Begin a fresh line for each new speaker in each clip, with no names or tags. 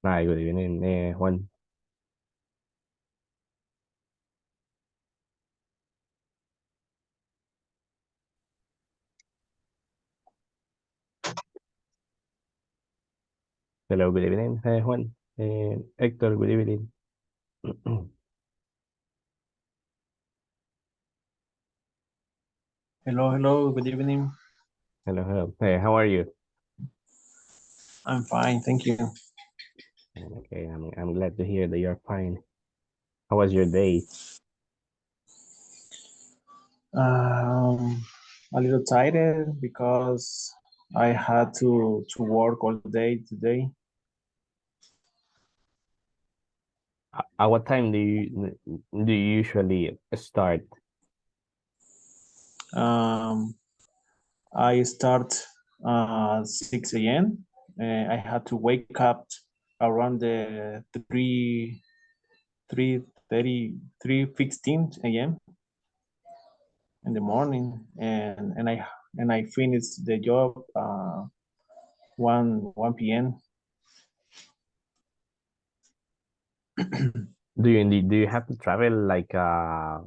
Hi, good evening, Juan. Hello, good evening, Juan. Hector, good evening.
Hello, hello, good evening.
Hello, hello. Hey, how are you?
I'm fine, thank you.
Okay, I'm glad to hear that you're fine. How was your day?
Um, a little tired because I had to work all day today.
At what time do you usually start?
Um, I start 6 a.m. I had to wake up around the 3:15 a.m. in the morning, and I finished the job 1 p.m.
Do you have to travel like a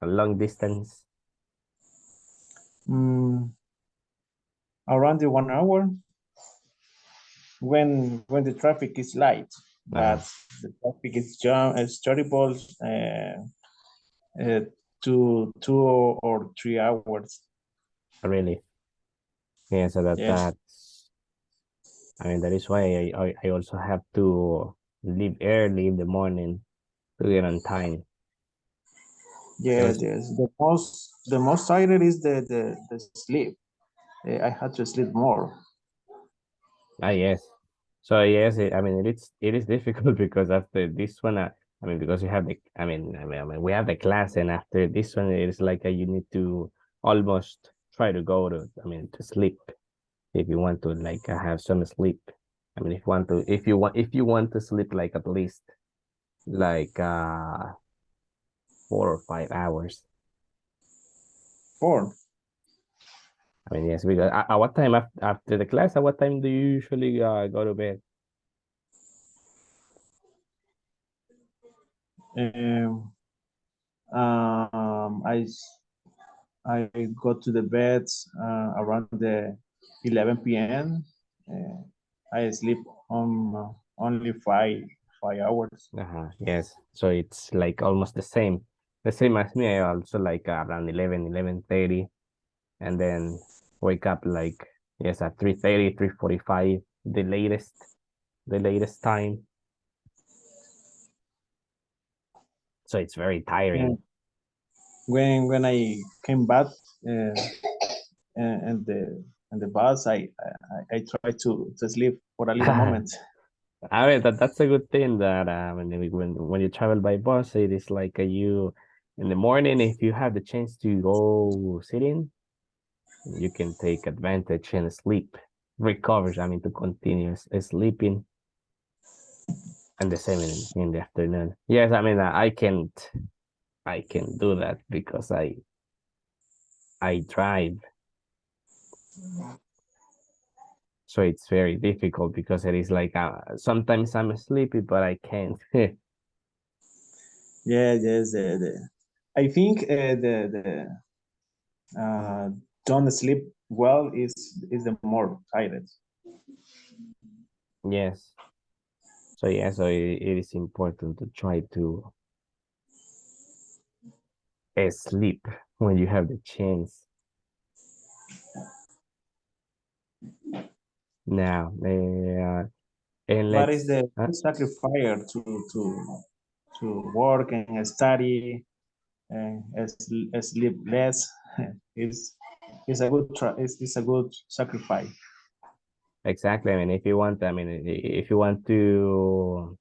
long distance?
Mm, around the 1 hour when the traffic is light, but
Uh,
the traffic is terrible. Uh, 2 or 3 hours.
really? Yeah, so that
Yes,
that's I mean that is why I also have to leave early in the morning to get on time.
yes,
Because
yes. The most tired is the sleep. I had to sleep more.
yes. So yes, I mean it is difficult because after this one, I mean because you have the I mean we have the class, and after this one it is like you need to almost try to go to sleep if you want to like have some sleep. I mean if you want to sleep like at least like 4 or 5 hours.
Four.
I mean yes, because at what time after the class, at what time do you usually go to bed?
Um, um, I I go to the bed around the 11 p.m. Uh, I sleep only five hours.
Yes. So it's like almost the same as me. I also like around 11:30, and then wake up like, yes, at 3:30, 3:45, the latest time. So it's very
Uh,
tiring.
when I came back uh, and the bus, I tried to sleep for a little
I
moment.
mean that's a good thing that when you travel by bus, it is like you in the morning, if you have the chance to go sit in, you can take advantage and sleep, recover. I mean to continue sleeping. And the same in the afternoon. Yes, I mean I can do that because I drive, so it's very difficult because it is like sometimes I'm sleepy, but I can't.
Yeah, yes. I think uh, don't sleep well is the more tired.
Yes, so yeah, so it is important to try to sleep when you have the chance. Now, and
What is
let's
the sacrifice to work and study and sleep less? is is a good is a good sacrifice.
exactly. I mean, if you want to,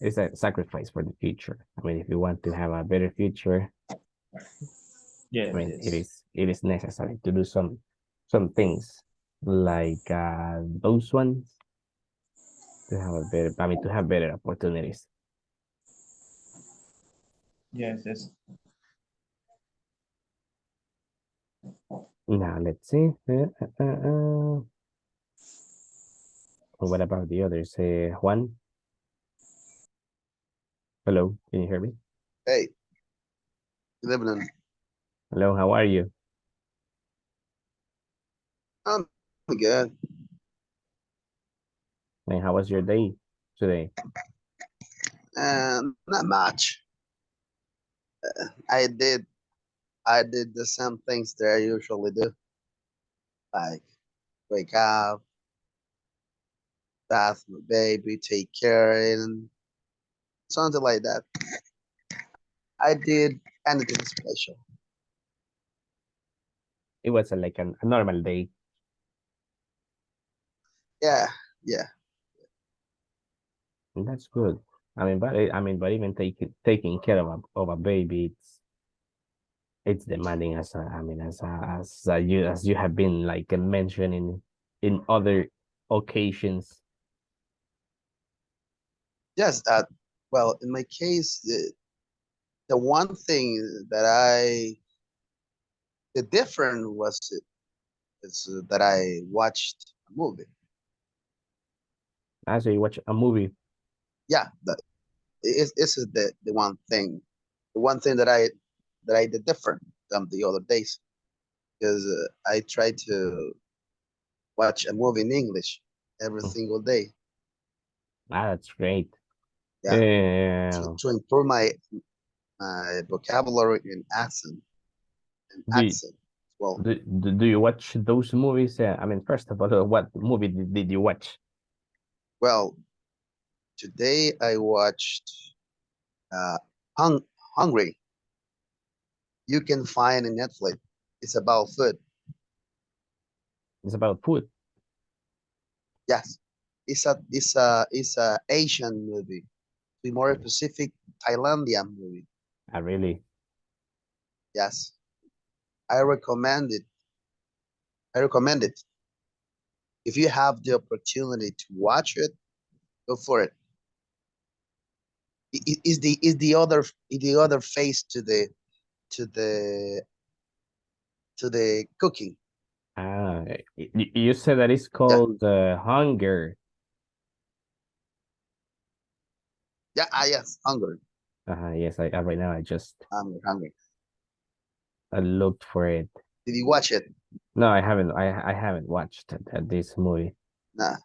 it's a sacrifice for the future. I mean, if you want to have a better future, I
Yes,
mean, it
yes.
is it is necessary to do some things like those ones to have a better. I mean, to have better opportunities.
Yes, yes.
Now let's see. What about the others? Juan, hello, can you hear me?
Hey, good evening.
Hello, how are you?
I'm good.
And how was your day today?
And not much. I did I did the same things that I usually do, like wake up, bath my baby, take care, and something like that. I did anything special.
It was like a normal day.
Yeah, yeah.
And that's good. But even taking care of a baby, it's demanding as you have been like mentioning in other occasions.
Yes. Well, in my case, the one thing that the different was is that I watched a movie.
As you watch a movie,
Yeah, this is the one thing that I did different than the other days because I try to watch a movie in English every
mm,
single day.
that's great.
Yeah,
Uh,
to improve my vocabulary and
do,
accent as well.
do you watch those movies? First of all, what movie did you watch?
Well, today I watched uh, Hungry. You can find in Netflix. It's about food.
It's about food.
Yes, it's a Asian movie. To be more specific, Thailandian movie.
Really,
Yes, I recommend it. I recommend it. If you have the opportunity to watch it, go for it. Is the other face to the to the cooking.
ah, you said that it's
Yeah,
called Hunger.
yeah, yes, hungry,
Yes, right now I just
hungry, hungry.
I looked for it.
Did you watch it?
No, I haven't. I haven't watched this movie.
Nah,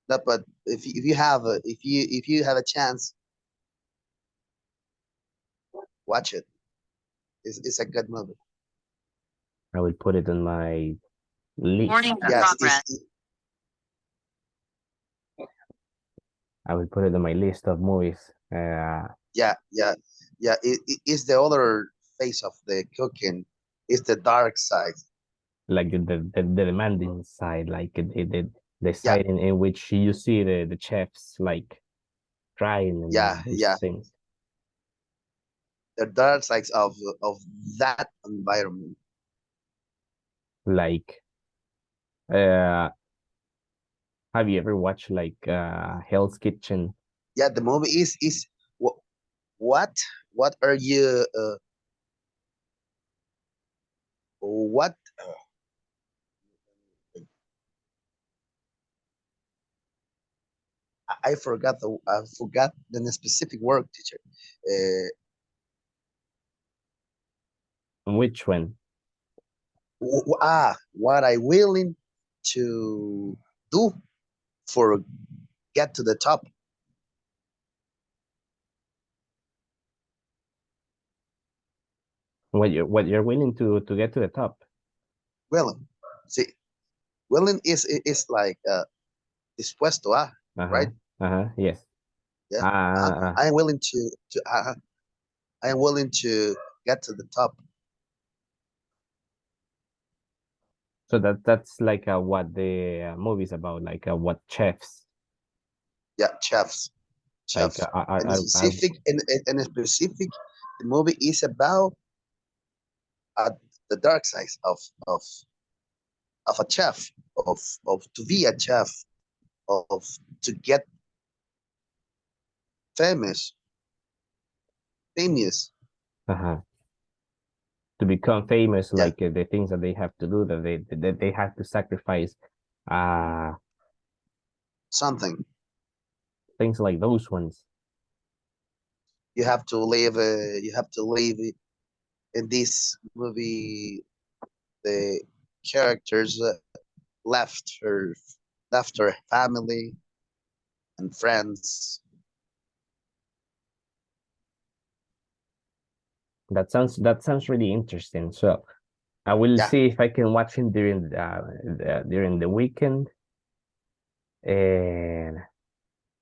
no, but if you have if you have a chance, watch it. It's a good movie.
I will put it on my list.
Warning yes, progress.
I will put it on my list of movies.
Yeah, yeah, yeah. It's the other face of the cooking. It's the dark side.
Like the demanding side, like the
Yeah,
side in which you see the chefs like trying and
yeah,
those
yeah.
things.
The dark sides of that environment.
Like, uh, have you ever watched like Hell's Kitchen?
Yeah, the movie is what what are you what I forgot the specific word, teacher. Uh,
Which one?
what I willing to do for get to the top.
What you're willing to get to the top?
Willing, see, willing is like dispuesto a,
Uh-huh.
right?
Uh-huh. Yes.
Yeah,
Uh,
I am willing to I am willing to get to the top.
so that's like what the movie's about, like what chefs
Yeah,
like
chefs. And a specific, the movie is about uh, the dark side of of a chef, of to be a chef, of to get famous, famous.
uh-huh. To become famous,
Yeah,
like the things that they have to do, that they have to sacrifice. Uh
something.
Things like those ones.
You have to live. You have to live in this movie. The characters left her family and friends.
That sounds really interesting. So I will
Yeah.
see if I can watch it during the weekend. And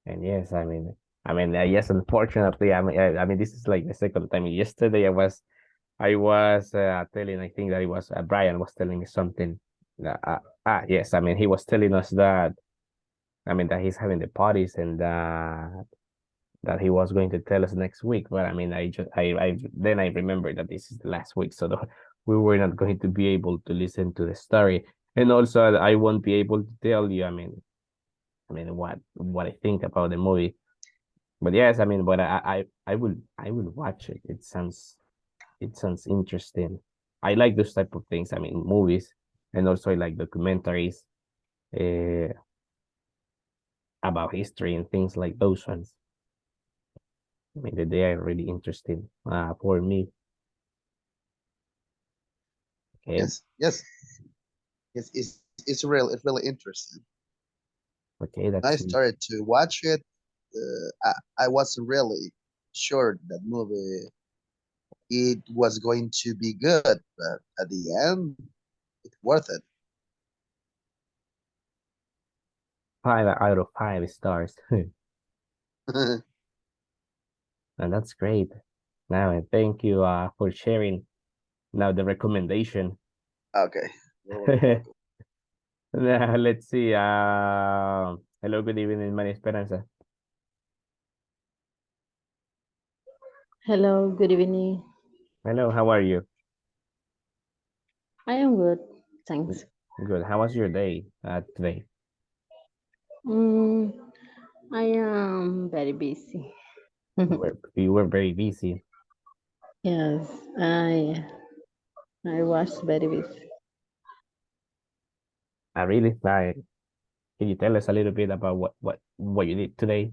and yes, yes. Unfortunately, this is like the second time. Yesterday, I was telling. I think that it was Brian was telling me something. Yes. He was telling us that. That he's having the parties and that he was going to tell us next week. But I remembered that this is the last week, so we were not going to be able to listen to the story, and also I won't be able to tell you. What I think about the movie. But yes, but I will watch it. It sounds interesting. I like those type of things. Movies, and also I like documentaries uh, about history and things like those ones. That they are really interesting for me. Okay,
Yes. Yes. It's really interesting.
okay,
When I
that's
started to watch it, I wasn't really sure that movie it was going to be good, but at the end, it's worth it.
5 out of 5 stars, and that's great. Now, and thank you for sharing now the recommendation.
Okay, you're really welcome.
Now, let's see. Hello, good evening, Maria Esperanza.
Hello, good evening.
Hello, how are you?
I am good, thanks.
Good. How was your day today?
Mm, I am very busy.
You were very busy.
Yes, I was very busy.
I really like. Can you tell us a little bit about what you did today?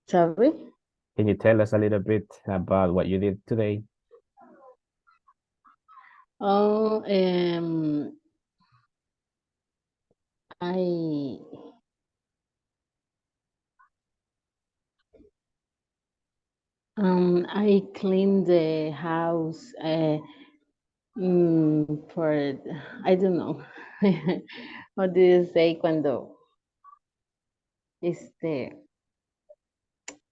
Sorry?
Can you tell us a little bit about what you did today?
Oh, I I cleaned the house for I don't know. What do you say cuando este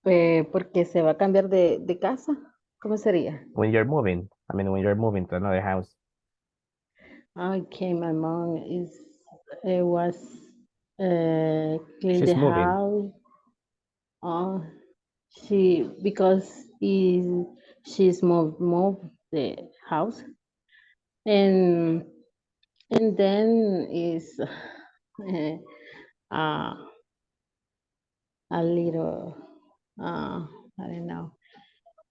porque se va a cambiar de casa? ¿Cómo sería?
When you're moving, when you're moving to another house.
Okay, my mom was clean the
She's moving.
house. Uh, because she's moved the house, and then is uh, a little I don't know.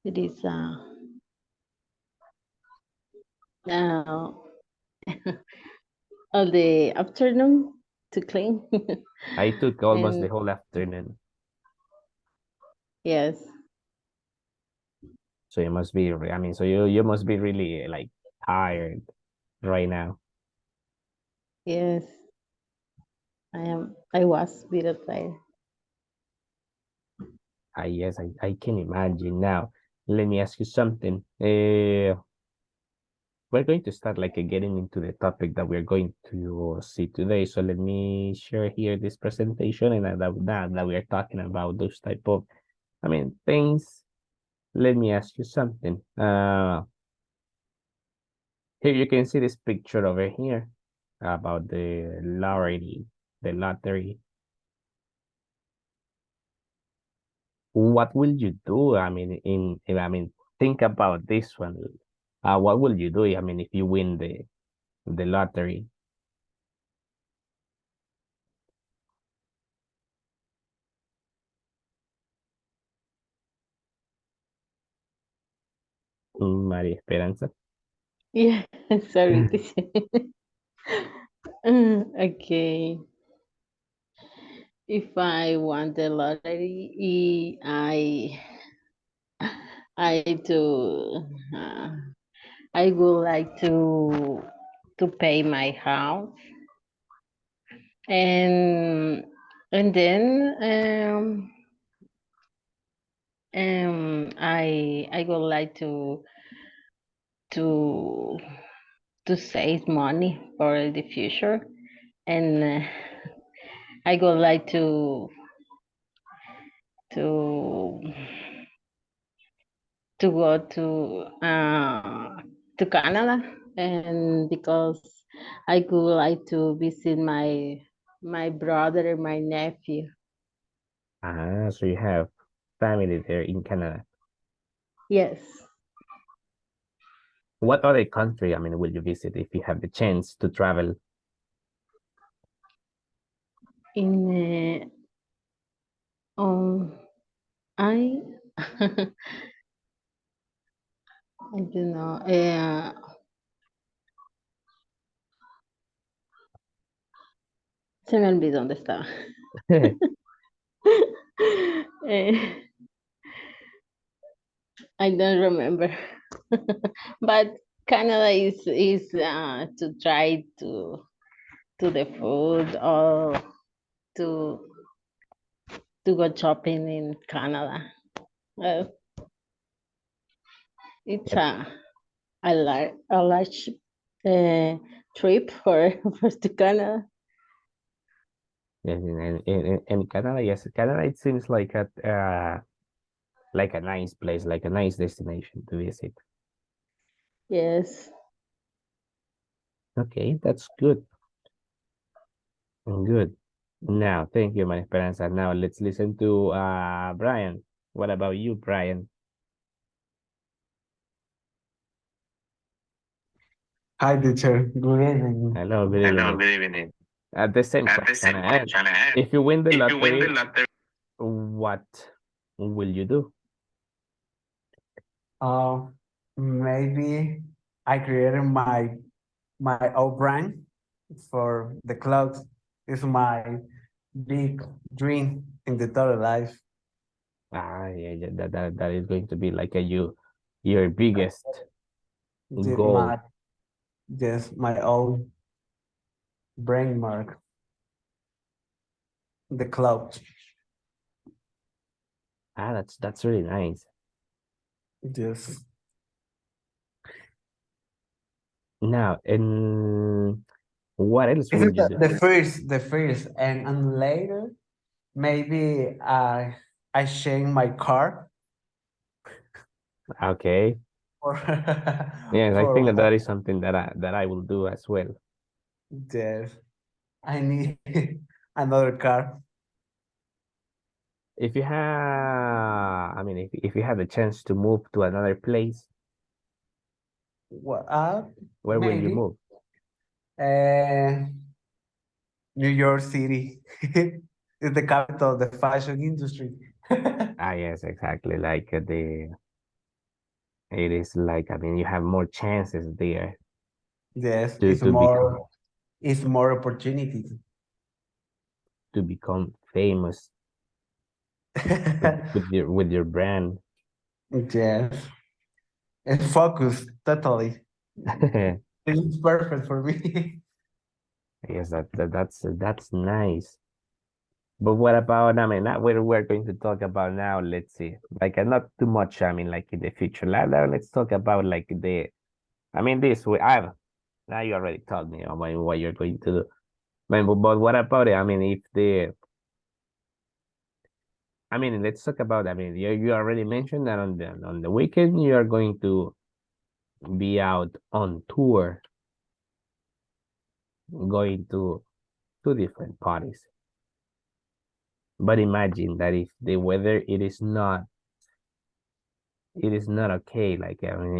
It is uh all the afternoon to clean.
I took almost the
And
whole afternoon,
yes,
so you must be. So you must be really like tired right now.
yes, I was a bit tired.
Yes, I can imagine now. Let me ask you something. We're going to start like getting into the topic that we're going to see today. So let me share here this presentation, and that we are talking about those type of, things. Let me ask you something. Here you can see this picture over here about the lottery. What will you do? Think about this one. What will you do? If you win the lottery. María Esperanza.
Yeah, sorry. Okay. If I won the lottery, I to I would like to pay my house, and and then I would like to to save money for the future, and I would like to go to Canada, and because I would like to visit my brother and my nephew.
Ah, so you have family there in Canada.
Yes,
What other country, I mean, will you visit if you have the chance to travel?
in I I don't know. Se me olvidó dónde estaba. Eh, I don't remember. But Canada is to try to the food, or to go shopping in Canada. Uh, it's
Yep.
a large uh, trip for for to Canada.
Yes, in Canada, yes, Canada, it seems like a nice place, like a nice destination to visit.
Yes.
Okay, that's good. Good. Now, thank you, my Esperanza. Now let's listen to Brian. What about you, Brian?
Hi, teacher. Good evening.
Hello, good
Hello,
evening.
good evening.
The same
At the
question.
same question,
If you win the
if you win the
lottery,
lottery,
what will you do?
uh, maybe I created my own brand for the clothes. It's my big dream in the total life.
Yeah, that is going to be like your biggest
Just
goal.
my own brand mark, the clothes.
That's really nice.
Yes.
Now, and what else
This
will
is
you do?
the first, and later maybe I change my car
Okay.
for
Yes, I think
for
that that is something that I will do as well.
yes. I need another car.
If you have, I mean, if you have the chance to move to another place,
What?
where will you
Maybe
move?
uh, New York City is the capital of the fashion industry.
Yes, exactly. Like it is like, I mean, you have more chances there
Yes,
to
it's more opportunities.
become famous with your brand.
Yes, and focus totally. It's perfect for me.
Yes, that's nice. But what about, I mean, not what we're going to talk about now. Let's see, like not too much. I mean, like in the future. Let's talk about like I mean, this way. Now you already told me about what you're going to do. But what about it? I mean, if I mean, let's talk about. I mean, you already mentioned that on the weekend you are going to be out on tour, going to two different parties. But imagine that if the weather it is not okay. Like, I mean,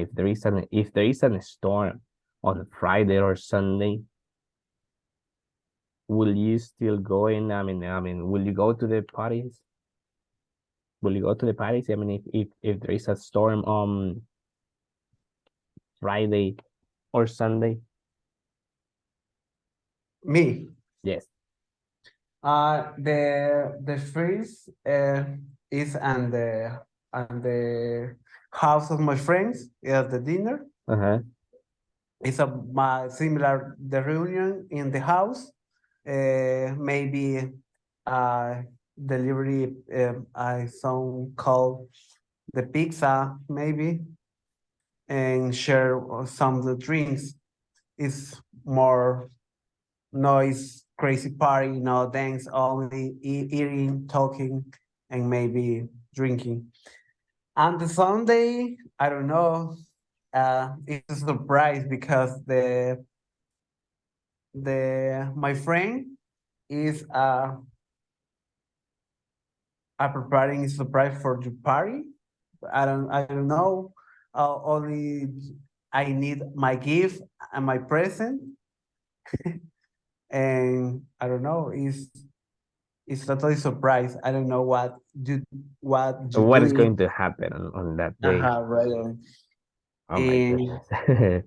if there is a storm on Friday or Sunday, will you still go in? I mean, will you go to the parties? Will you go to the parties? I mean, if there is a storm on Friday or Sunday,
Me,
yes.
The freeze is on the house of my friends at the dinner.
Uh-huh.
It's a similar the reunion in the house. Maybe delivery. I some call the pizza maybe and share some of the drinks. It's more noise, crazy party, no dance, only eating, talking, and maybe drinking. And the Sunday, I don't know. It's a surprise because the my friend is preparing a surprise for the party. I don't know. Only I need my gift and my present, and I don't know. It's totally surprised. I don't know you what you
What
do
is
it.
going to happen on that day?
Right on.
Oh my
And
goodness.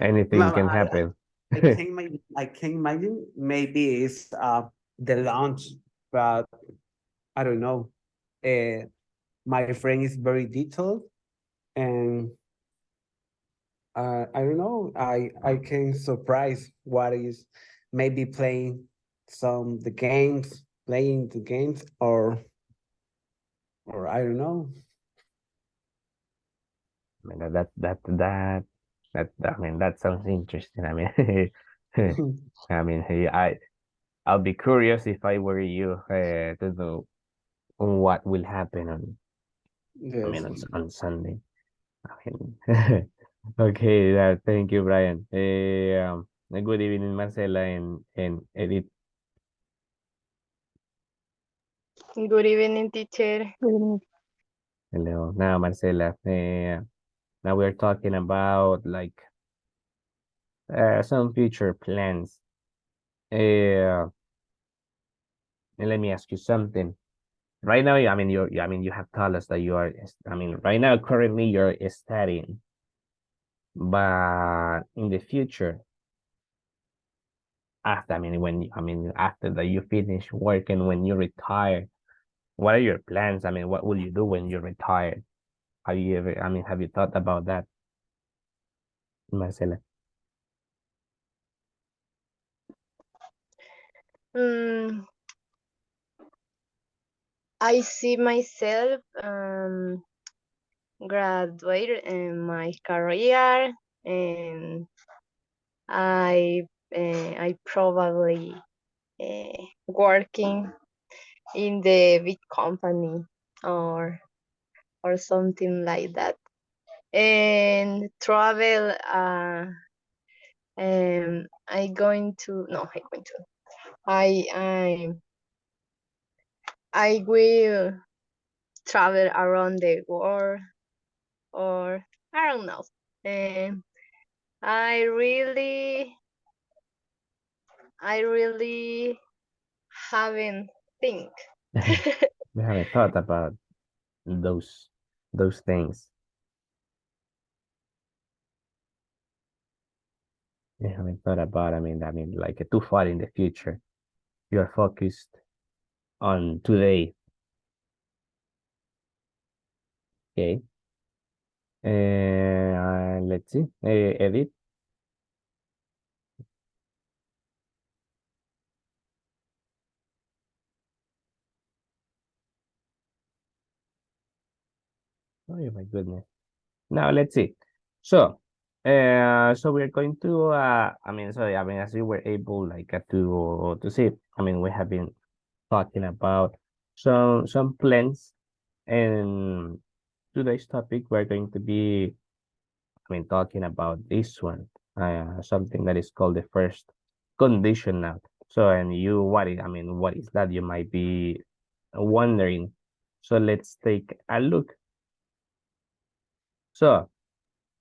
Anything
Mama,
can happen.
I can imagine maybe it's the launch, but I don't know. Uh, my friend is very detailed, and I don't know. I can surprise what is maybe playing the games, or I don't know.
I mean I mean that sounds interesting. I mean I mean I'll be curious if I were you to know what will happen on I mean
Yes.
on Sunday. I mean okay, thank you, Brian. Good evening, Marcela and Edith.
Good evening, teacher.
Hello. Now, Marcela, now we're talking about like some future plans. Uh, and let me ask you something. Right now, I mean, you have told us that you are, I mean, right now, currently you're studying, but in the future, after, after that you finish working, when you retire, what are your plans? I mean, what will you do when you retire? Have you ever, have you thought about that, Marcela?
Mm, I see myself graduate in my career, and I probably working in the big company or something like that, and travel. I going to no, I going to. I I will travel around the world, or I don't know. And I really haven't think.
We haven't thought about those those things. We haven't thought about. Like too far in the future. You are focused on today. Okay. Let's see. Edit. Oh my goodness. Now let's see. So, so we're going to. As we were able like to see. We have been talking about some plans, and today's topic we're going to be talking about this one, something that is called the first conditional. So, and you, what is that? You might be wondering. So let's take a look. So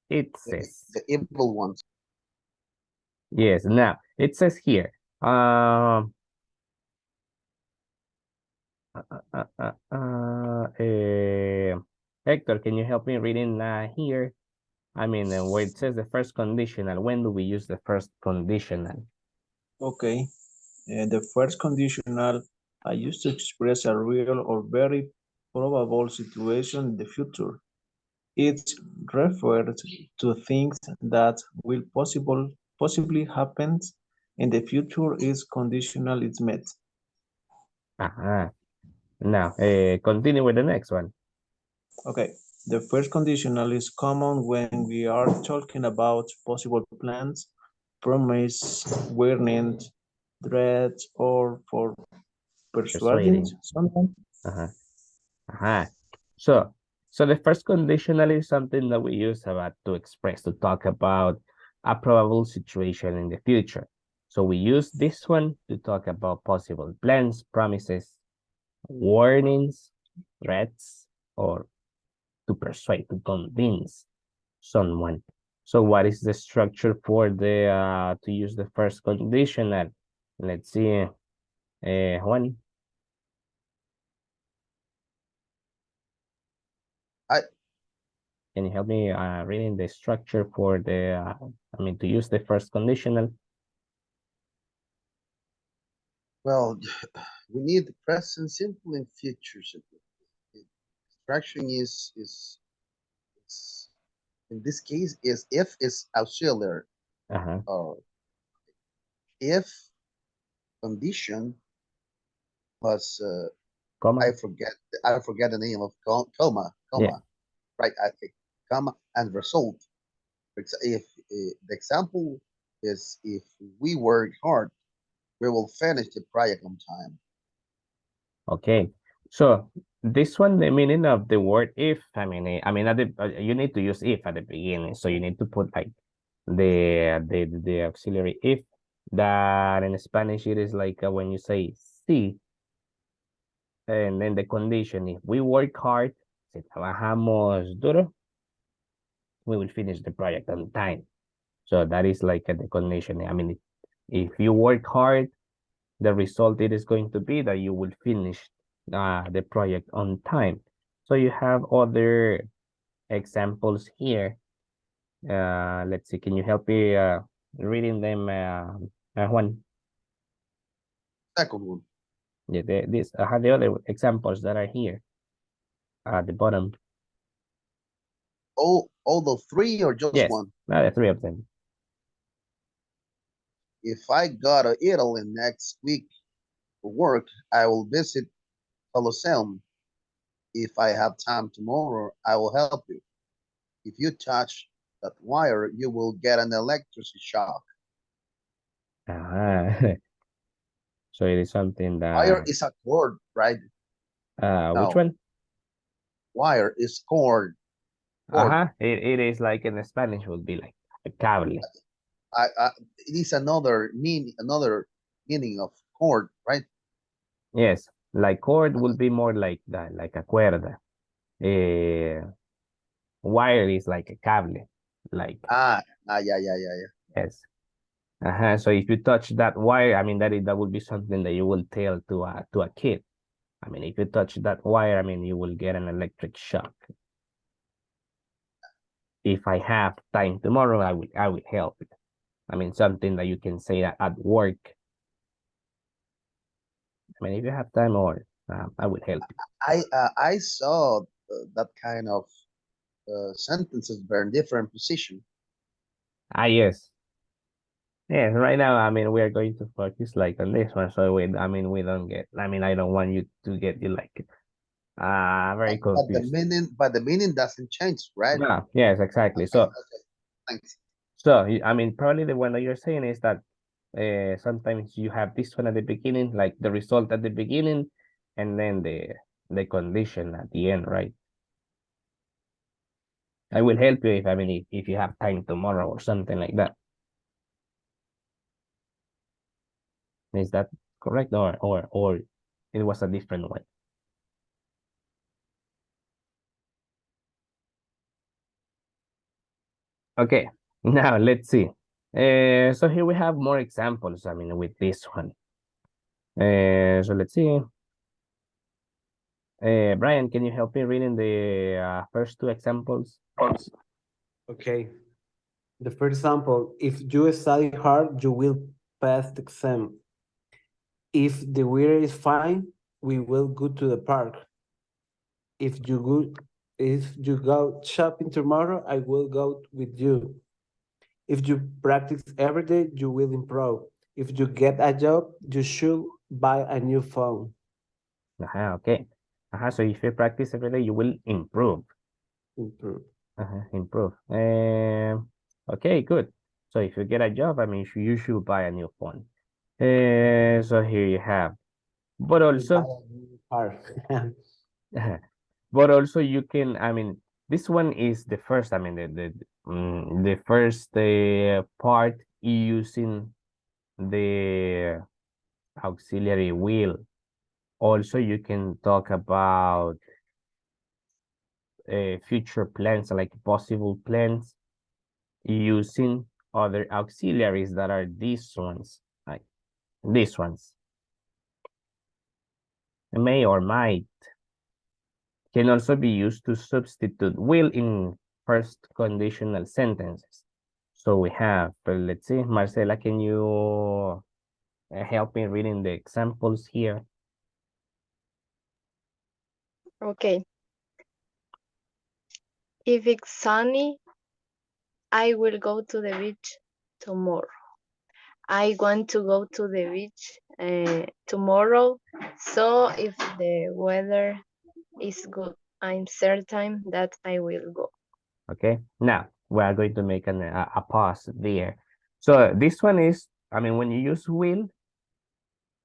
it says,
The evil ones.
yes, now it says here, uh, uh, uh, uh, Hector, can you help me reading here? Where it says the first conditional, when do we use the first conditional?
Okay. The first conditional I used to express a real or very probable situation in the future. It refers to things that will possibly happen in the future if conditional is met.
Uh-huh. Now, continue with the next one.
Okay, the first conditional is common when we are talking about possible plans, promise, warning, threats, or for persuading
Persuading.
someone.
Uh-huh. Uh-huh. So, so the first conditional is something that we use about to express, to talk about a probable situation in the future. So we use this one to talk about possible plans, promises, warnings, threats, or to persuade, to convince someone. So what is the structure for the to use the first conditional? Let's see, Juan,
I
can you help me reading the structure for the to use the first conditional?
well, we need the present simple and future simple. Instruction is in this case is if is auxiliary
Uh-huh.
or if condition plus
Comma.
I forget the name of
Yeah.
right, okay, comma and result. If the example is if we work hard, we will finish the project on time.
Okay. So this one, the meaning of the word if, at the, you need to use if at the beginning. So you need to put like the auxiliary if, that in Spanish it is like when you say sí, and then the condition, if we work hard, si trabajamos duro, we will finish the project on time. So that is like the condition. If you work hard, the result it is going to be that you will finish the project on time. So you have other examples here. Let's see, can you help me reading them, Juan?
Second one,
Yeah, I have the other examples that are here at the bottom.
all the three or just
Yes,
one?
the three of them.
If I go to Italy next week for work, I will visit Colosseum. If I have time tomorrow, I will help you. If you touch that wire, you will get an electricity shock.
Ah, so it is something
Wire
that,
is a cord, right?
which
No,
one?
wire is cord. Cord.
It is like in Spanish would be like a cable.
It is another meaning of cord, right?
Yes, like cord will be more like that, like a cuerda. Eh, Wire is like a cable, like,
Yeah.
yes. So if you touch that wire, that would be something that you will tell to a kid. If you touch that wire, you will get an electric shock. If I have time tomorrow, I will help it. Something that you can say that at work. If you have time, or I will help you.
I saw that kind of sentences were in different position.
Yes. Yes, right now, we are going to focus like on this one, so we don't get, I don't want you to get you like, very confused.
But the meaning doesn't change, right?
Yeah, yes, exactly.
Okay, okay. Thanks.
So, probably the one that you're saying is that sometimes you have this one at the beginning, like the result at the beginning, and then the condition at the end, right? I will help you if you have time tomorrow or something like that. Is that correct, or it was a different one? Okay, now let's see. So here we have more examples, with this one. So let's see. Brian, can you help me reading the first two examples?
Okay. The first example, if you study hard, you will pass the exam. If the weather is fine, we will go to the park. If you go, if you go shopping tomorrow, I will go with you. If you practice every day, you will improve. If you get a job, you should buy a new phone.
Okay. So if you practice every day, you will improve.
Improve.
Improve. Okay, good. So if you get a job, I mean, you should buy a new phone. So here you have. But
Buy
also,
a new car.
but also you can, I mean, this one is the first, I mean, the first part using the auxiliary will. Also, you can talk about future plans, like possible plans, using other auxiliaries that are these ones, like these ones. May or might can also be used to substitute will in first conditional sentences. So we have, let's see, Marcela, can you help me reading the examples here?
Okay. If it's sunny, I will go to the beach tomorrow. I want to go to the beach tomorrow. So if the weather is good, I'm certain that I will go.
Okay, now we are going to make a pause there. So this one is, I mean, when you use will,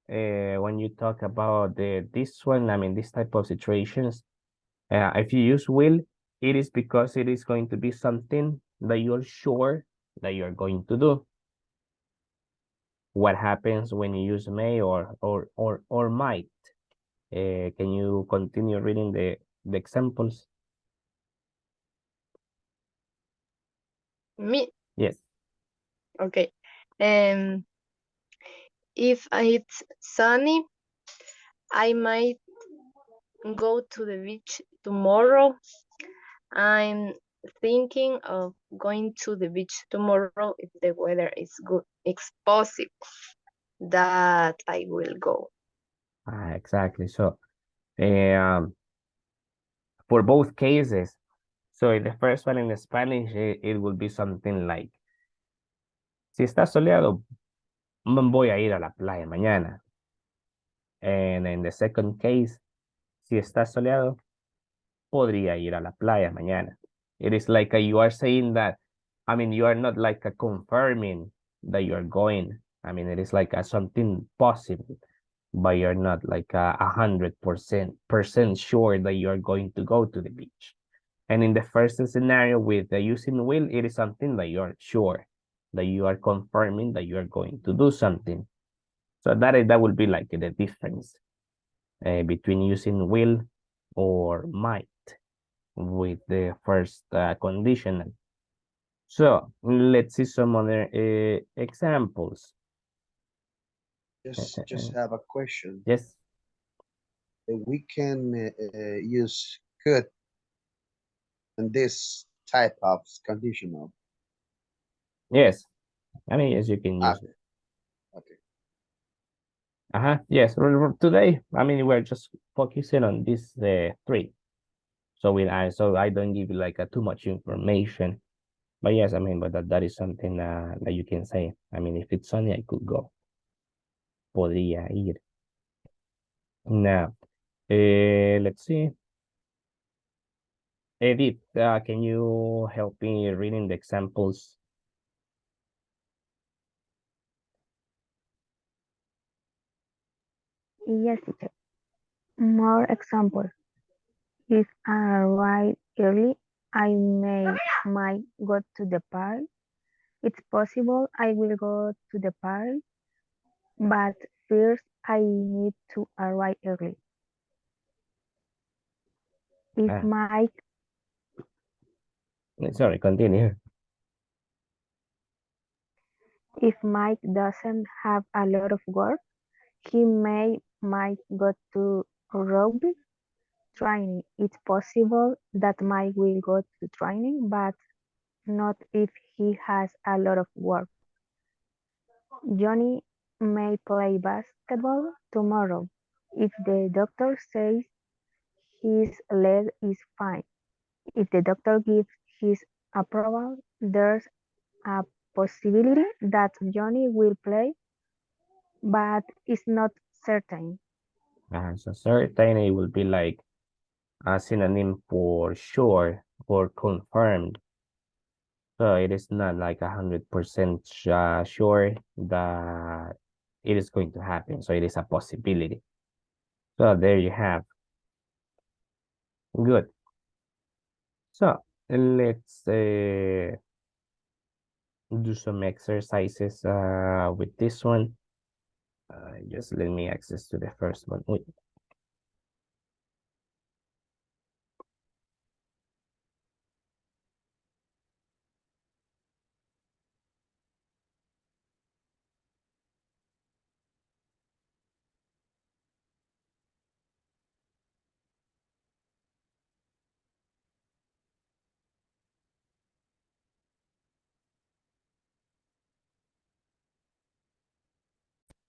when you talk about this one, I mean, this type of situations, if you use will, it is because it is going to be something that you're sure that you're going to do. What happens when you use may or might? Can you continue reading the examples?
Me?
Yes.
Okay. If it's sunny, I might go to the beach tomorrow. I'm thinking of going to the beach tomorrow if the weather is good. It's possible that I will go.
Exactly. So, um, for both cases, so in the first one in Spanish, it will be something like, si está soleado, voy a ir a la playa mañana. And in the second case, si está soleado, podría ir a la playa mañana. It is like you are saying that, I mean, you are not like a confirming that you're going. I mean, it is like a something possible, but you're not like 100% sure that you are going to go to the beach. And in the first scenario with the using will, it is something that you are sure, that you are confirming that you are going to do something. So that would be like the difference between using will or might with the first conditional. So let's see some other examples.
Just have a question.
Yes.
We can use could in this type of conditional.
Yes. I mean, yes, you can use it.
Okay.
Yes. Today, I mean, we're just focusing on these three. So so I don't give you like too much information. But yes, I mean, but that is something that you can say. I mean, if it's sunny, I could go. Podría ir. Now, let's see. Edith, can you help me reading the examples?
Yes, teacher. More examples. If I arrive early, I might go to the park. It's possible I will go to the park, but first I need to arrive early. If
Ah,
Mike
sorry, continue.
if Mike doesn't have a lot of work, he might go to rugby training. It's possible that Mike will go to training, but not if he has a lot of work. Johnny may play basketball tomorrow if the doctor says his leg is fine. If the doctor gives his approval, there's a possibility that Johnny will play, but it's not certain.
So certainly will be like a synonym for sure or confirmed. So it is not like 100% sure that it is going to happen. So it is a possibility. So there you have. Good. So let's do some exercises with this one. Just let me access to the first one. Wait.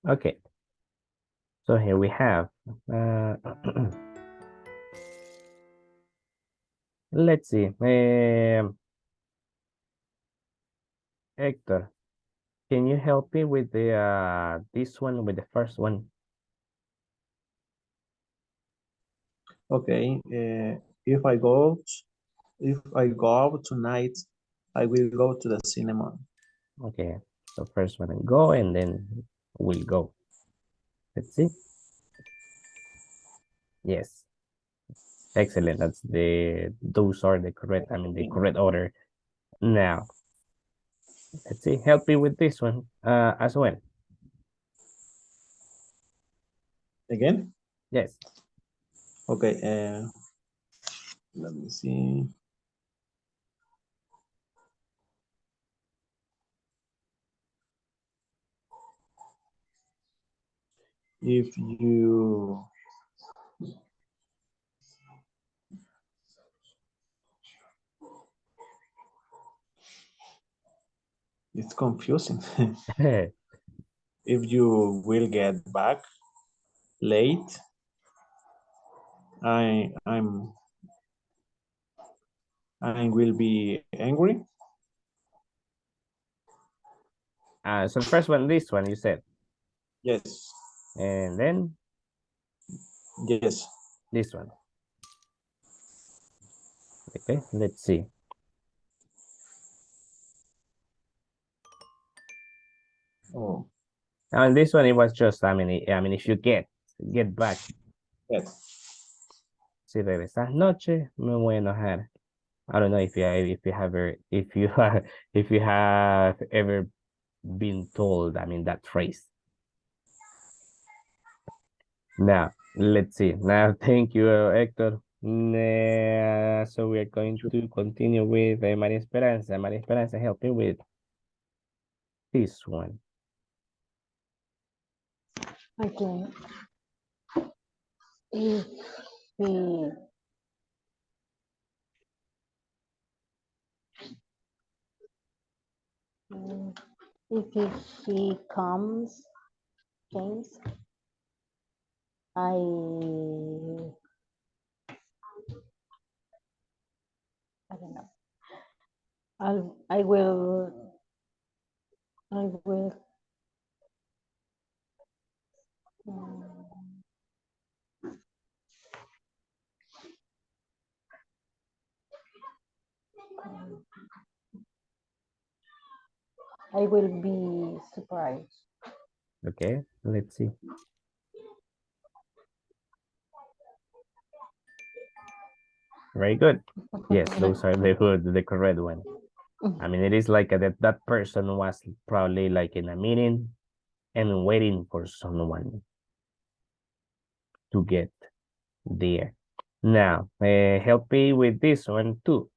Okay. So here we have. Let's see. Hector, can you help me with the this one with the first one?
Okay. If I go out tonight, I will go to the cinema.
Okay. So first one and go, and then we'll go. Let's see. Yes. Excellent. Those are the correct, I mean the correct order. Now, let's see. Help me with this one as well.
Again?
Yes.
Okay. Let me see. If you it's confusing. If you will get back late, I I'm I will be angry.
So the first one, this one you said,
Yes.
and then
Yes.
this one. Okay, let's see.
Oh,
And this one, it was just, I mean, if you get back,
yes.
si regresas noche, me voy a enojar. I don't know if you have ever, if you are, if you have ever been told, I mean, that phrase. Now, let's see. Now, thank you, Hector. So we are going to continue with Maria Esperanza. Maria Esperanza, help me with this one.
Okay. If he mm, if he comes, I don't know. I will I will mm, I will be surprised.
Okay, let's see. Very good. Yes, those are the correct one. I mean, it is like that person was probably like in a meeting and waiting for someone to get there. Now, help me with this one too.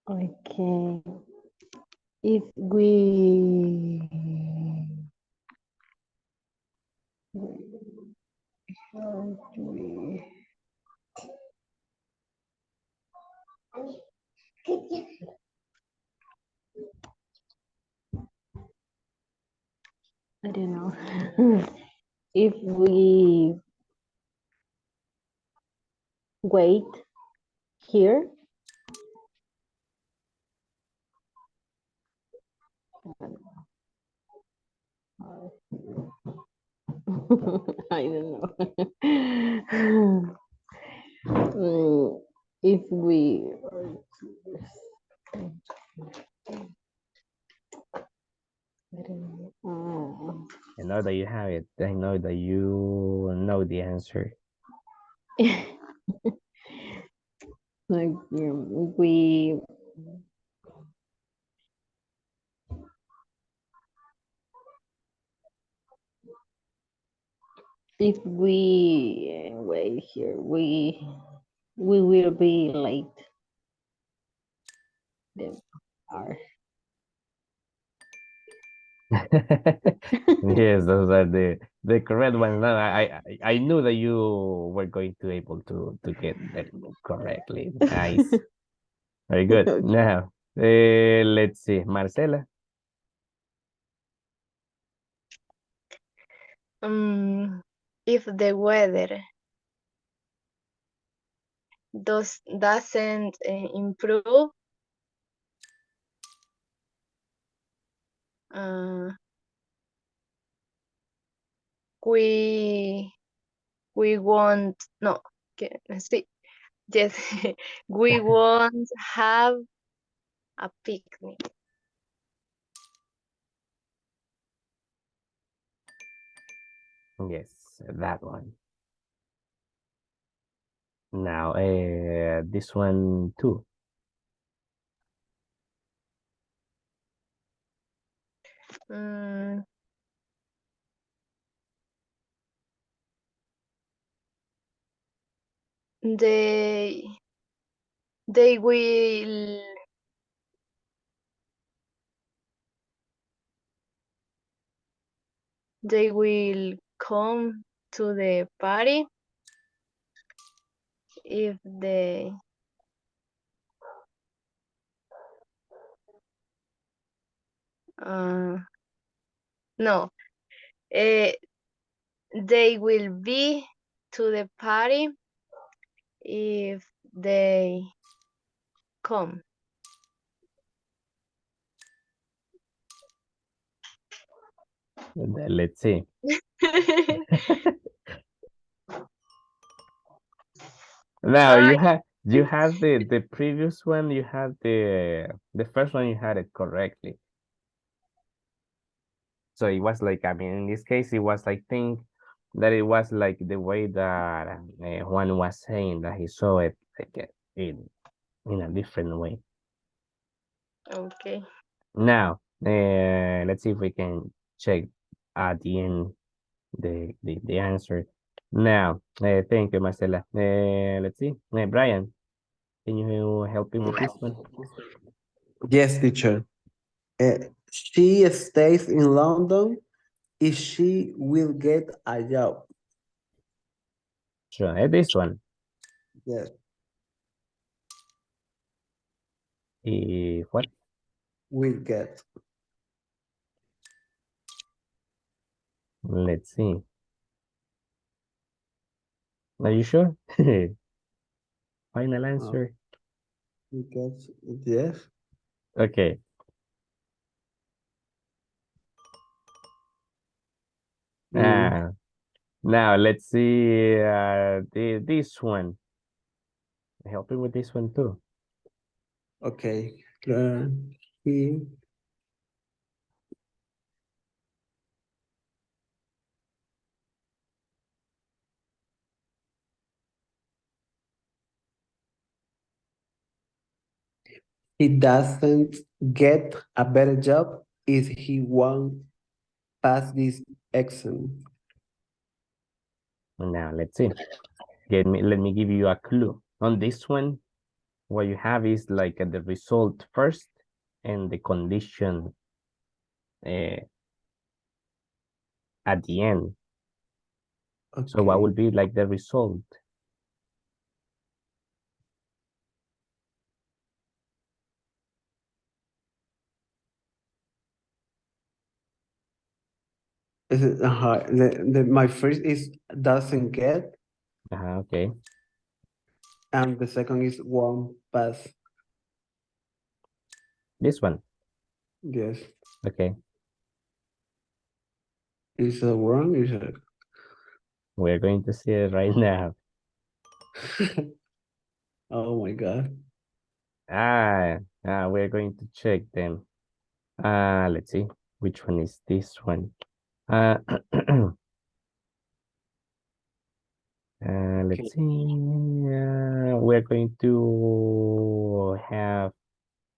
Okay. If we I don't know. If we wait here, I don't know. If we I don't know.
I know that you have it. I know that you know the answer.
Like we if we wait here, we will be late. They are.
Yes, those are the correct ones. No, I knew that you were going to able to get them correctly. Nice, very good.
Okay.
Now, let's see, Marcela.
If the weather doesn't improve, uh, we we won't no see yes we won't have a picnic.
Yes, that one. Now, this one too.
Mm, they they will they will come to the party if they uh, no uh, they will be to the party if they come.
Let's see. Now
Ah,
you had the previous one. You had the first one. You had it correctly. So it was like, I mean, in this case, it was, I think that it was like the way that Juan was saying that he saw it like in a different way.
okay.
Now, let's see if we can check at the end the answer. Now, thank you, Marcela. Let's see. Brian, can you help me with this one?
Yes, teacher. She stays in London if she will get a job.
Sure, this one.
Yes,
If what?
will get.
Let's see. Are you sure? Final
Oh,
answer.
will get. Yes.
Okay.
Mm,
Ah, now let's see this one. Help me with this one too.
okay. He he doesn't get a better job if he won't pass this exam.
Now let's see. Let me give you a clue. On this one, what you have is like the result first and the condition uh, at the end. So what
Okay.
will be like the result?
Is it my first is doesn't get,
Okay.
and the second is won't pass.
This one.
Yes.
Okay.
Is it wrong? Is it?
We're going to see it right now.
Oh my god.
We're going to check them. Let's see. Which one is this one? Let's see. We're going to have,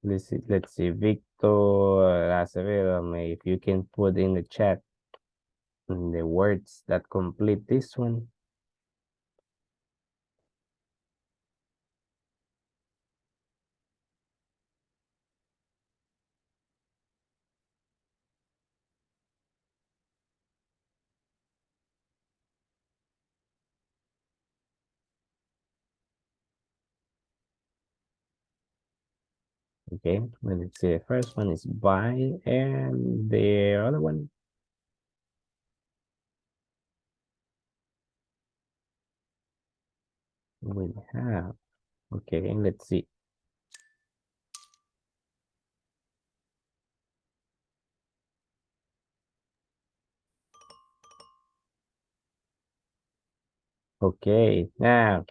let's see, Victor Acevedo, if you can put in the chat the words that complete this one. Okay, let's see. The first one is buy, and the other one. We have. Okay, let's see. Okay, now.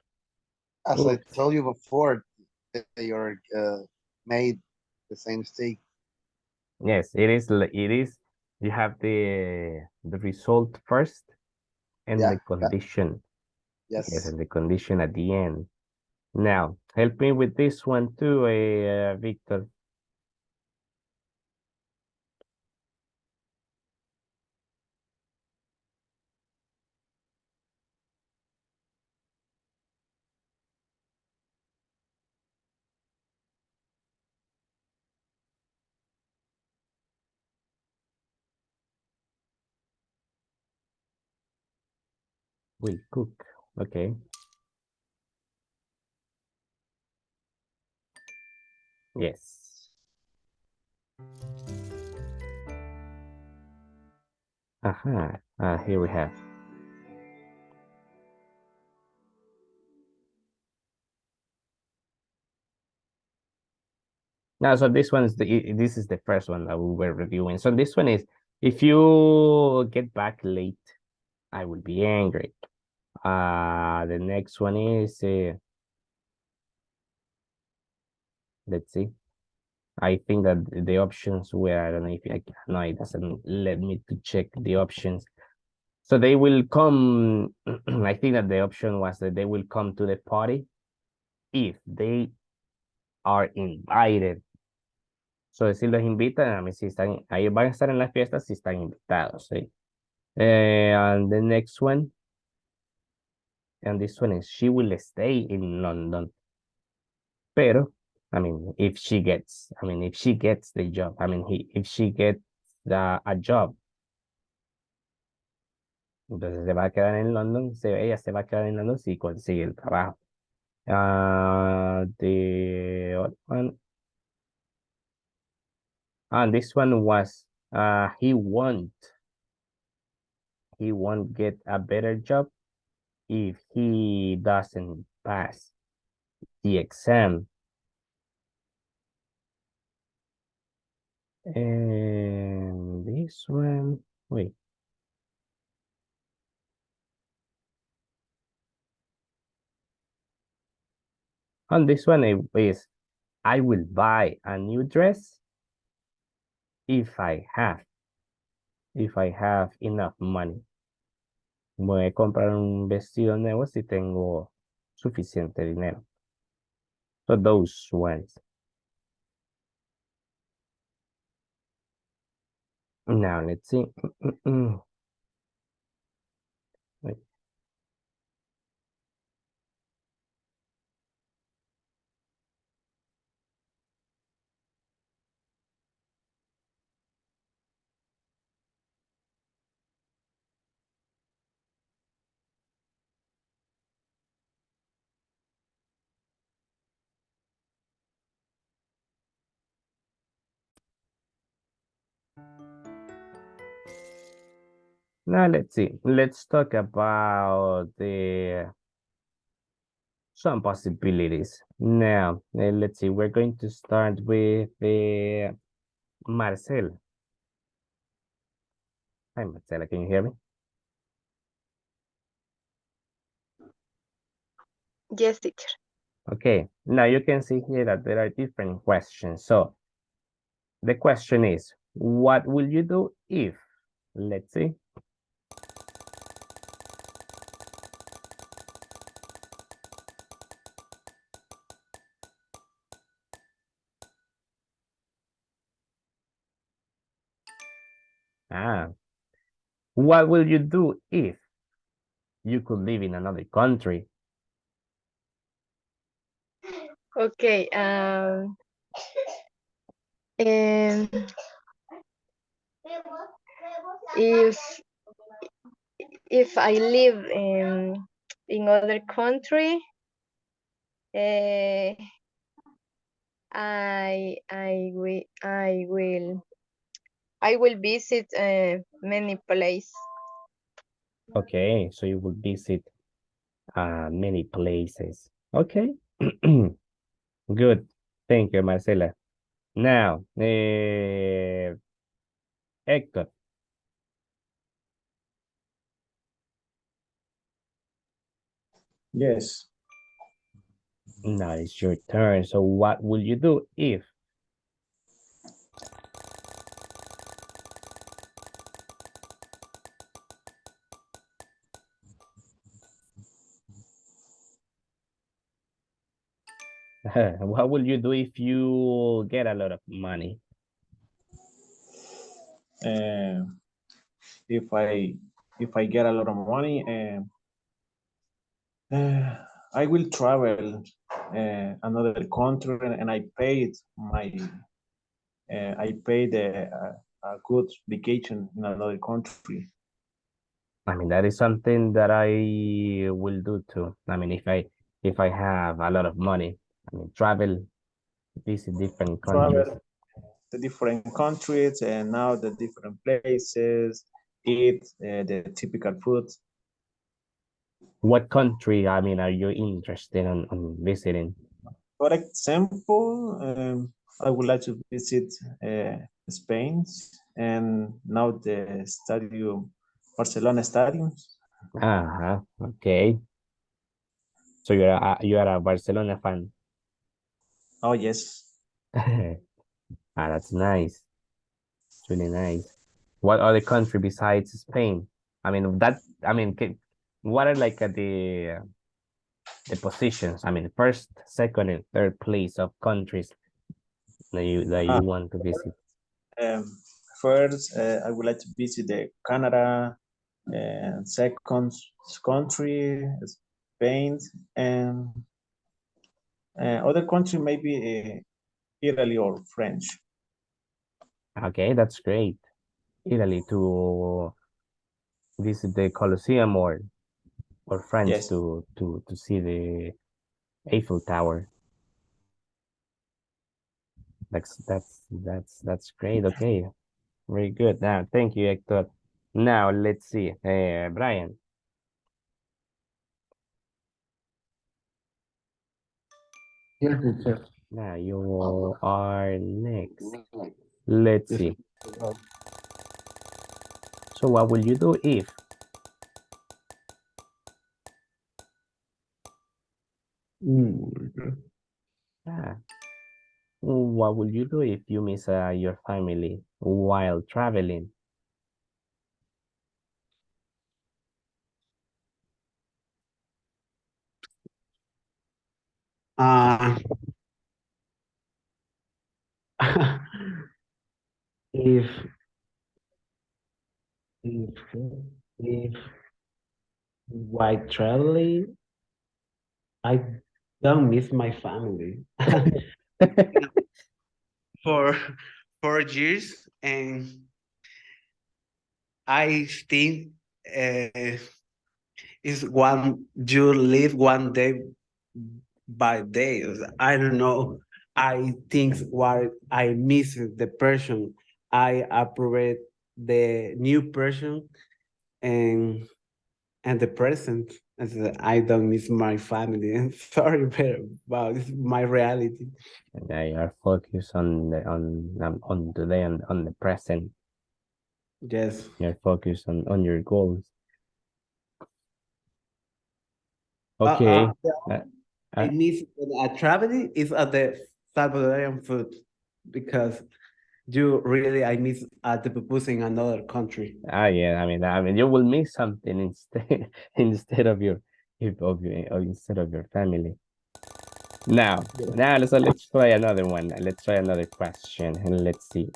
As I
Oops.
told you before, they are made the same mistake.
Yes, it is. It is. You have the result first and
Yeah.
the condition. Yes,
Yes.
and the condition at the end. Now, help me with this one too, Victor. Will cook. Okay. Yes. Aha. Here we have. Now, so this one is this is the first one that we were reviewing. So this one is, if you get back late, I will be angry. The next one is, let's see. I think that the options were, I don't know if I can, no, it doesn't let me to check the options. So they will come, I think that the option was that they will come to the party if they are invited. So si los invitan, a mí si están, ahí van a estar en la fiesta si están invitados, ¿sí? And the next one, and this one is, she will stay in London. Pero, I mean, if she gets the job, if she gets a job, entonces se va a quedar en London, ella se va a quedar en London si consigue el trabajo. The other one, and this one was, he won't get a better job if he doesn't pass the exam. And this one, wait. On this one is, I will buy a new dress if I have enough money. Voy a comprar un vestido nuevo si tengo suficiente dinero. So those ones. Now let's see. Wait. Now let's see. Let's talk about the some possibilities. Now, let's see. We're going to start with Marcel. Hi, Marcela. Can you hear me?
Yes, teacher.
Okay. Now you can see here that there are different questions. So the question is, what will you do if? Let's see. Ah, what will you do if you could live in another country?
Okay. And if I live in other country, uh, I will visit many places.
Okay, so you will visit many places. Okay, good. Thank you, Marcela. Now, Hector,
Yes.
now it's your turn. So what will you do if? What will you do if you get a lot of money?
Uh, if I get a lot of money, I will travel another country and I paid a good vacation in another country.
I mean, that is something that I will do too. I mean, if I have a lot of money, I mean, travel, visit different countries.
Travel the different countries and now the different places, eat the typical food.
What country, I mean, are you interested on visiting?
For example, I would like to visit Spain and now the stadium, Barcelona Stadium.
Uh-huh. Okay. So you are a Barcelona fan.
Oh yes.
That's nice. It's really nice. What other country besides Spain? I mean that. I mean, what are like the positions? I mean, first, second, and third place of countries that you
Uh,
want to visit.
um, First, I would like to visit the Canada, and second country, Spain, and other country maybe Italy or French.
Okay, that's great. Italy to visit the Colosseum or France
Yes.
to see the Eiffel Tower. That's great. Okay, very good. Now, thank you, Hector. Now let's see. Brian.
Yes, teacher.
Now you are next. Let's
Yes.
see. So what will you do if?
Mm.
Ah, what will you do if you miss your family while traveling?
Uh, if if if while traveling, I don't miss my family for 4 years, and I think is one you live one day by day. I don't know. I think what I miss the person. I approve the new person and and the present. As I don't miss my family. I'm sorry, but wow, this is my reality.
And now you are focused on the on today and on the present.
Yes.
You're focused on your goals.
Uh,
Okay.
uh,
Uh,
I
uh,
miss when I traveling is at the Salvadorian food because you really I miss the pupusas in another country.
yeah. I mean, you will miss something instead instead of your or instead of your family. Now, so let's try another one. Let's try another question, and let's see.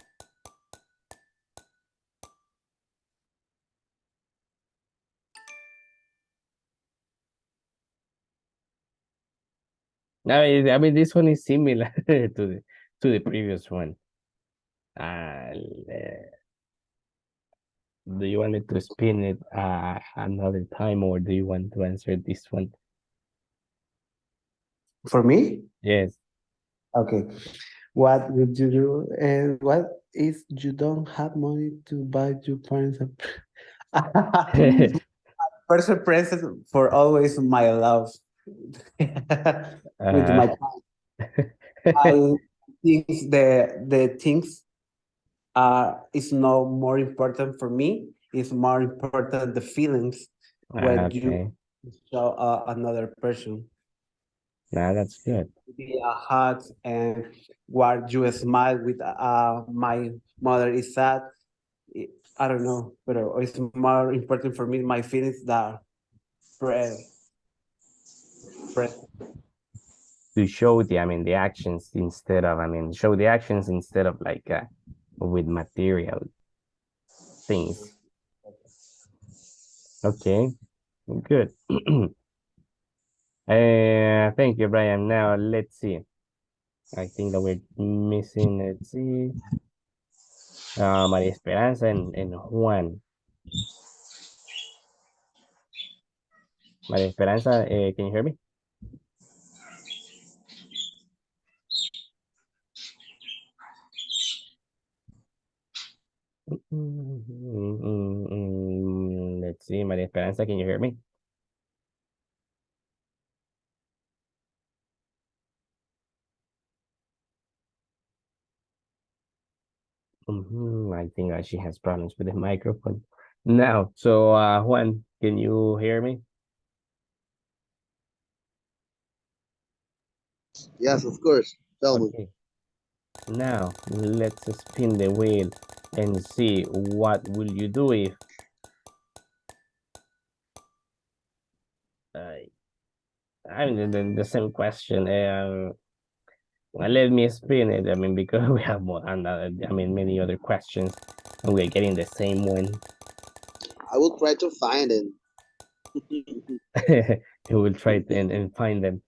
Now, I mean, this one is similar to the previous one. Do you want me to spin it another time, or do you want to answer this one?
For me,
Yes.
okay. What would you do? And what if you don't have money to buy your parents a first present for always my love with
uh,
my parents? I think the things is no more important for me. It's more important the feelings when you
okay.
show another person.
Now that's good.
Be a hug and while you smile with my mother is sad. I don't know, but it's more important for me my feelings that pre present.
To show the actions instead of, show the actions instead of like with material things. Okay, good. Thank you, Brian. Now let's see. I think that we're missing, let's see, Maria Esperanza and Juan. Maria Esperanza, can you hear me? Let's see, Maria Esperanza, can you hear me? I think she has problems with the microphone. Now, so Juan, can you hear me?
Yes, of course. Tell me.
Okay. Now, let's spin the wheel and see what will you do if the same question. Well, let me spin it. Because we have many other questions, and we're getting the same one.
I will try to find it.
You will try to, and find them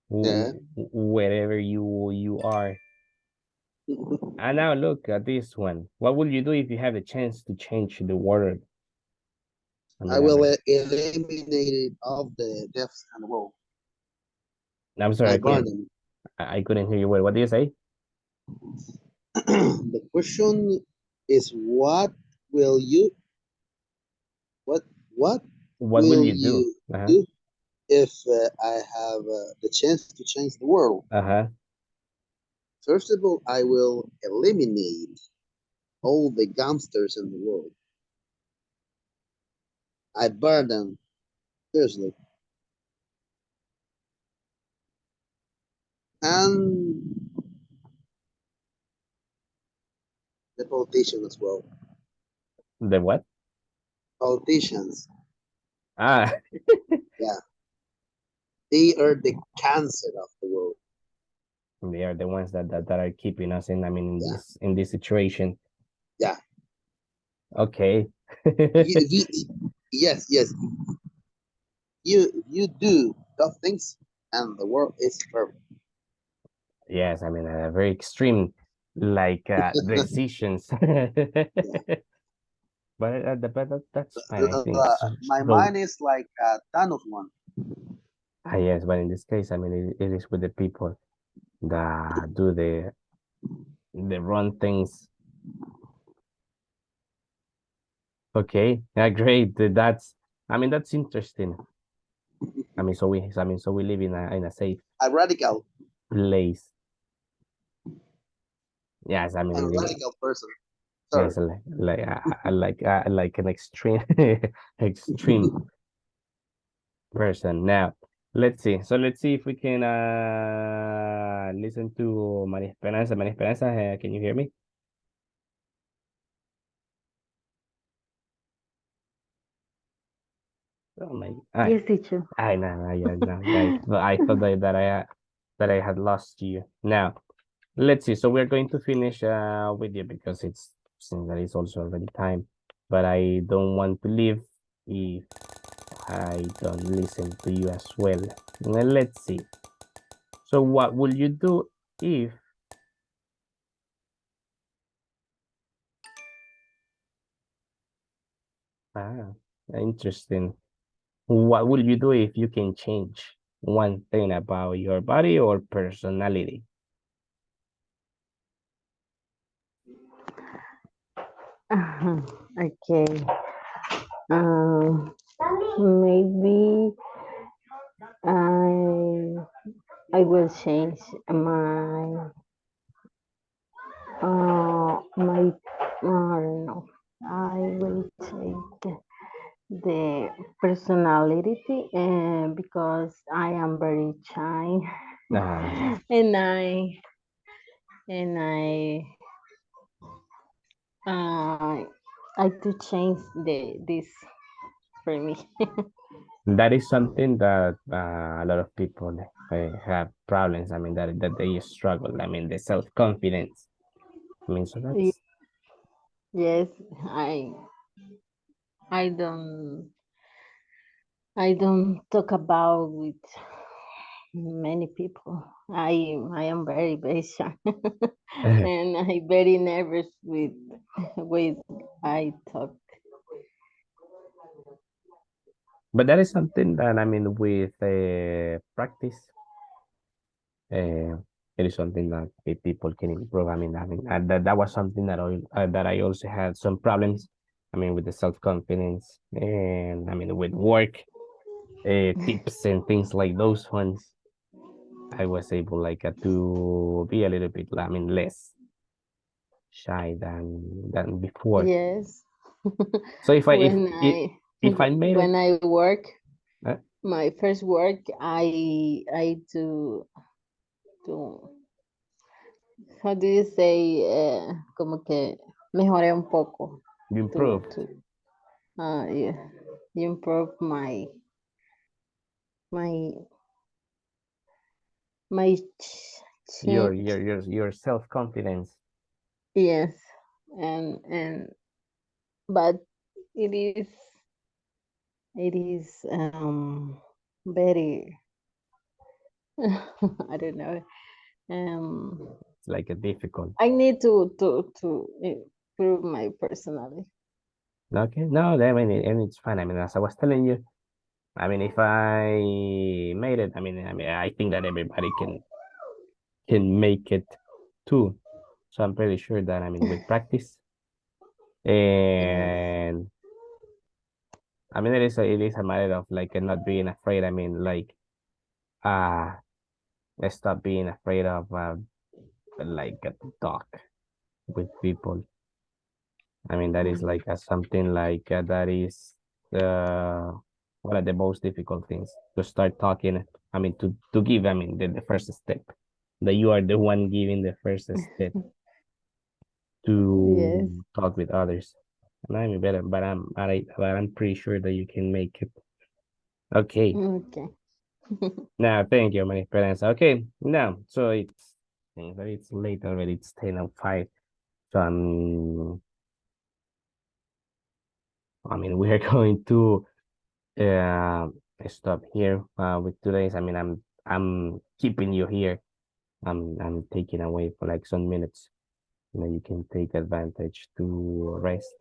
Yeah.
wherever you are. And now look at this one. What will you do if you have a chance to change the world?
I will eliminate all the deaths in the world.
I'm sorry,
I
I
burn
couldn't.
them.
I couldn't hear you well. What do you say?
The question is, will you what what
What will
will
you do?
you
Uh-huh.
do if I have the chance to change the world?
Uh-huh.
First of all, I will eliminate all the gangsters in the world. I burn them, seriously. And the politicians as well.
The what?
Politicians,
Ah,
yeah, they are the cancer of the world.
they are the ones that are keeping us in
Yeah,
this situation.
yeah.
Okay.
You, yes, yes. You do those things, and the world is perfect.
Yes, very extreme like decisions. But that's fine, I think.
My
So
mind is like Thanos one.
yes, but in this case, it is with the people that do the wrong things. Okay, yeah, great. That's, I mean, that's interesting. So we live in a safe
A radical,
place. Yes, I
a
mean,
radical person. Sorry.
yes, like an extreme, extreme person. Now, let's see. So let's see if we can listen to Maria Esperanza. Maria Esperanza, can you hear me? Oh my,
Yes, teacher.
I know, no, yeah, no, yeah, I thought that I had lost you. Now, let's see. So we're going to finish with you because it's since that it's also already time. But I don't want to leave if I don't listen to you as well. Now, let's see. So what will you do if ah interesting. What will you do if you can change one thing about your body or personality?
Okay. Um, maybe I I will change my I don't know. I will change the personality because I am very shy
Ah,
and I uh, I to change this for me.
that is something that a lot of people have problems. I mean that they struggle. I mean the self confidence. I mean so
Y-
that's
yes, I I don't I don't talk about with many people. I am very shy and I very nervous with I talk.
but that is something that I mean with practice. Uh, it is something that people can improve. That was something that I also had some problems. I mean, with the self confidence, and I mean with work tips and things like those ones. I was able like to be a little bit, I mean, less shy than before.
Yes.
So if I if I made it,
When I work
uh,
my first work I do how do you say como que mejoré un poco
you
to
improved
yeah, improve my my change.
your self confidence.
Yes, and but it is it is very I don't know.
It's like a difficult.
I need to improve my personality.
Okay, no, I mean, and it's fine. I mean, as I was telling you, I mean, if I made it, I think that everybody can make it too. So I'm pretty sure that I mean, with practice,
Yes,
and I mean, it is a matter of like not being afraid. I mean, like uh stop being afraid of like a talk with people. I mean, that is like something like that is uh, one of the most difficult things to start talking. I mean, to give. I mean, the first step that you are the one giving the first step
yes.
to talk with others. And I mean, better, but I'm pretty sure that you can make it. Okay.
Okay.
Now, thank you, my parents. Okay. Now, so it's late already. It's 10:05. So I mean, we are going to uh, stop here with today's. I mean, I'm keeping you here. I'm taking away for like some minutes. You know, you can take advantage to rest.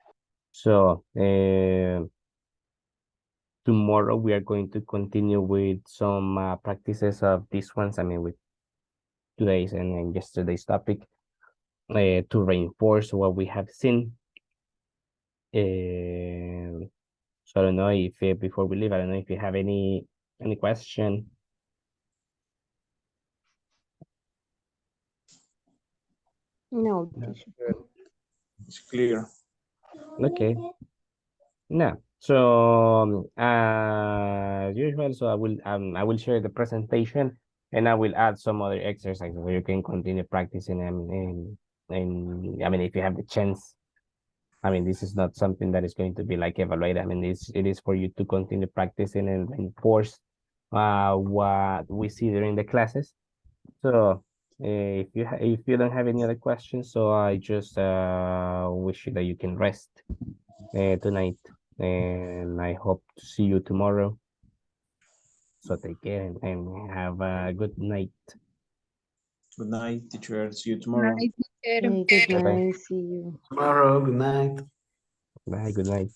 So tomorrow we are going to continue with some practices of these ones. I mean, with today's and yesterday's topic, to reinforce what we have seen. So I don't know if before we leave, I don't know if you have any question.
No,
No.
teacher.
It's clear.
Okay. No. So as usual, so I will share the presentation and I will add some other exercises so you can continue practicing and I mean if you have the chance. I mean this is not something that is going to be like evaluated. I mean it is for you to continue practicing and enforce what we see during the classes. So if you don't have any other questions, so I just wish you that you can rest tonight, and I hope to see you tomorrow. So take care and have a good night.
Good night, teacher. See you tomorrow.
Night, teacher.
Good
Bye bye.
night. See you.
Tomorrow, good night.
Bye. Good night.